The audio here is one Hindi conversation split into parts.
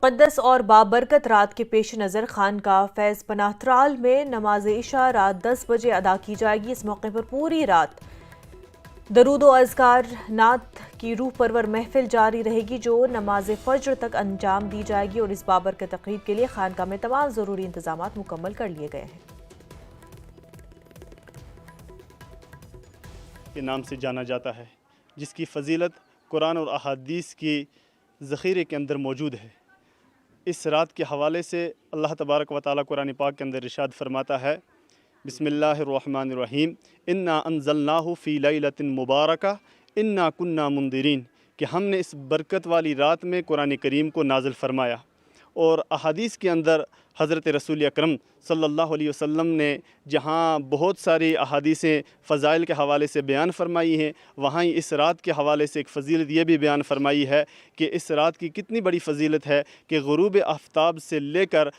मुक़द्दस और बाबरकत रात के पेश नज़र खानकाह फैज़ पनाह त्राल में नमाज इशा रात 10 बजे अदा की जाएगी। इस मौके पर पूरी रात दरूद व अज़कार नात की रूह परवर महफिल जारी रहेगी, जो नमाज फज्र तक अंजाम दी जाएगी। और इस बाबरकत तक़रीब के लिए खानकाह में तमाम ज़रूरी इंतज़ामात मुकम्मल कर लिए गए हैं। के नाम से जाना जाता है, जिसकी फ़जीलत कुरान और अहादीस की ज़ख़ीरे के अंदर मौजूद है। इस रात के हवाले से अल्लाह तबारक व तआला कुरान पाक के अंदर इरशाद फरमाता है, बिस्मिल्लाहिर्रहमानिर्रहीम, इन्ना अंज़लनाहु फ़ी लैलतिन मुबारका इन्ना कुन्ना मुंदिरीन, कि हमने इस बरकत वाली रात में कुरान करीम को नाज़िल फरमाया। और अहादीस के अंदर हज़रत रसूल अकरम सल्लल्लाहु अलैहि वसल्लम ने जहाँ बहुत सारी अहादीसें फ़ज़ाइल के हवाले से बयान फरमाई हैं, वहाँ ही इस रात के हवाले से एक फ़जीलत ये भी बयान फरमाई है कि इस रात की कितनी बड़ी फ़जीलत है कि ग़ुरूब आफ्ताब से लेकर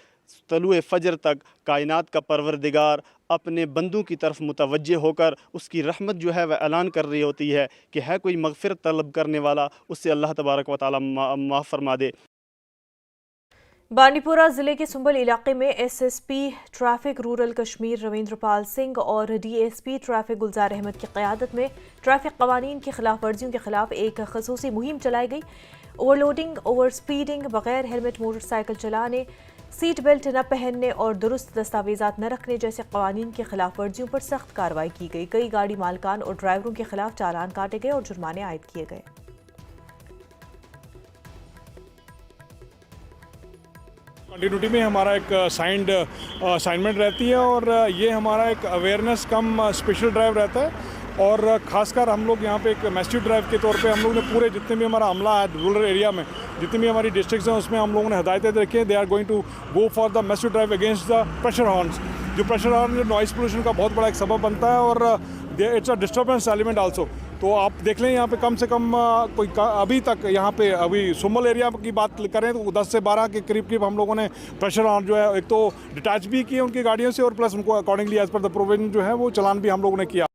तलुए फ़जर तक कायनात का परवरदिगार अपने बंदों की तरफ मुतवज्जे होकर उसकी रहमत जो है वह ऐलान कर रही होती है कि है कोई मग़फ़िरत तलब करने वाला, उससे अल्लाह तबारक व तआला माफ़ फरमा दे। बांडीपोरा जिले के सुंबल इलाके में SSP traffic rural Kashmir Ravinder Pal Singh और डीएसपी ट्रैफिक गुलजार अहमद की क़यादत में ट्रैफिक कवानीन की खिलाफ वर्जियों के खिलाफ एक खसूसी मुहिम चलाई गई। ओवरलोडिंग, ओवर स्पीडिंग, बगैर हेलमेट मोटरसाइकिल चलाने, सीट बेल्ट न पहनने और दुरुस्त दस्तावेजात न रखने जैसे कवानीन की खिलाफ वर्जियों पर सख्त कार्रवाई की गई। कई गाड़ी मालकान और ड्राइवरों के खिलाफ चालान काटे गए और जुर्माने आयद किए गए। कंटिन्यूटी में हमारा एक असाइनमेंट रहती है और ये हमारा एक अवेयरनेस कम स्पेशल ड्राइव रहता है। और ख़ासकर हम लोग यहाँ पे एक मैसिव ड्राइव के तौर पे हम लोग ने पूरे जितने भी हमारा अमला है रूरल एरिया में, जितनी भी हमारी डिस्ट्रिक्ट्स हैं, उसमें हम लोगों ने हदायतें रखी हैं। They are going to go for the massive drive against the pressure horns. जो प्रेशर हॉर्न नॉइस पोल्यूशन का बहुत बड़ा एक सबब बनता है और it's a disturbance element also. तो आप देख लें यहाँ पे कम से कम अभी तक यहाँ पे अभी सुंबल एरिया की बात करें तो 10 से 12 के करीब हम लोगों ने प्रेशर हॉर्न जो है एक तो डिटैच भी किए उनकी गाड़ियों से और प्लस उनको accordingly as per the provision जो है वो चलान भी हम लोगों ने किया।